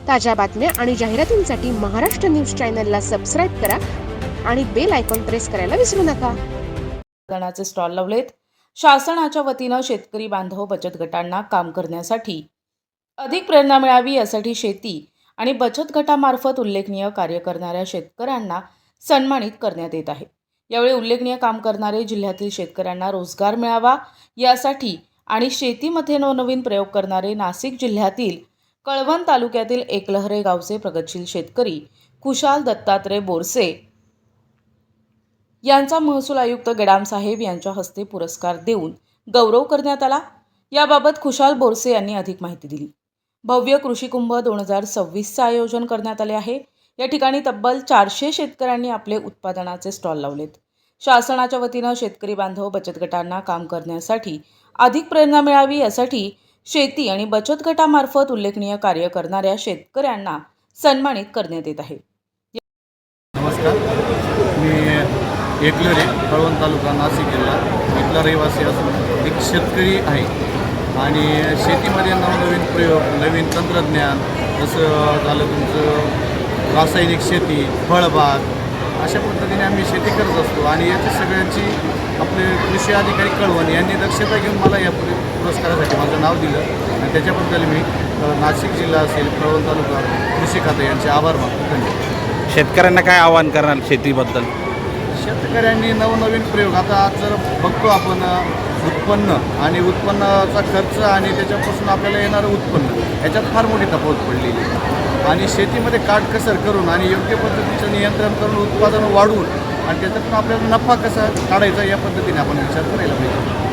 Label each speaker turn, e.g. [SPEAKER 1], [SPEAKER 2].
[SPEAKER 1] ताज्या बातम्या आणि जाहिरातींसाठी महाराष्ट्र न्यूज चॅनलला सबस्क्राईब करा आणि बेल आयकॉन प्रेस करायला विसरू नका.
[SPEAKER 2] गणाचे स्टॉल लावलेत. शासनाच्या वतीनं शेतकरी बांधव बचत गटांना काम करण्यासाठी अधिक प्रेरणा मिळावी यासाठी शेती आणि बचत गटामार्फत उल्लेखनीय कार्य करणाऱ्या शेतकऱ्यांना सन्मानित करण्यात येत आहे. यावेळी उल्लेखनीय काम करणारे जिल्ह्यातील शेतकऱ्यांना रोजगार मिळावा यासाठी आणि शेतीमध्ये नवनवीन प्रयोग करणारे नाशिक जिल्ह्यातील कळवण तालुक्यातील एकलहरे गावचे प्रगतशील शेतकरी खुशाल दत्तात्रय बोरसे यांचा महसूल आयुक्त गडाम साहेब यांच्या हस्ते पुरस्कार देऊन गौरव करण्यात आला. याबाबत खुशाल बोरसे यांनी अधिक माहिती दिली. भव्य कृषी कुंभ 2026चे आयोजन करण्यात आले आहे. या ठिकाणी तब्बल 400 शेतकऱ्यांनी आपले उत्पादनाचे स्टॉल लावलेत. शासनाच्या वतीनं शेतकरी बांधव बचत गटांना काम करण्यासाठी अधिक प्रेरणा मिळावी यासाठी शेती आणि बचत गटामार्फत उल्लेखनीय कार्य करणाऱ्या शेतकऱ्यांना सन्मानित करण्यात येत आहे.
[SPEAKER 3] नमस्कार, मी एकलरे कळवण तालुका नाशिक जिल्हा इथला रहिवासी असून एक शेतकरी आहे आणि शेतीमध्ये नवनवीन प्रयोग, नवीन तंत्रज्ञान जसं झालं तुमचं रासायनिक शेती, फळबाग अशा पद्धतीने आम्ही शेती करत असतो आणि याची सगळ्यांची आपले कृषी अधिकारी कळवण यांनी दक्षता घेऊन मला या पुरस्कारासाठी माझं नाव दिलं आणि त्याच्याबद्दल मी नाशिक जिल्हा असेल, कळवण तालुका कृषी खाते यांचे आभार मानतो. धन्यवाद.
[SPEAKER 4] शेतकऱ्यांना काय आवाहन करणार शेतीबद्दल?
[SPEAKER 3] शेतकऱ्यांनी नवनवीन प्रयोग, आता आज जर बघतो आपण उत्पन्न आणि उत्पन्नाचा खर्च आणि त्याच्यापासून आपल्याला येणारं उत्पन्न याच्यात फार मोठी तफावत पडलेली आहे आणि शेतीमध्ये काटकसर करून आणि योग्य पद्धतीचं नियंत्रण करून उत्पादन वाढवून आणि त्याच्यातून आपल्याला नफा कसा काढायचा या पद्धतीने आपण विचार करायला पाहिजे.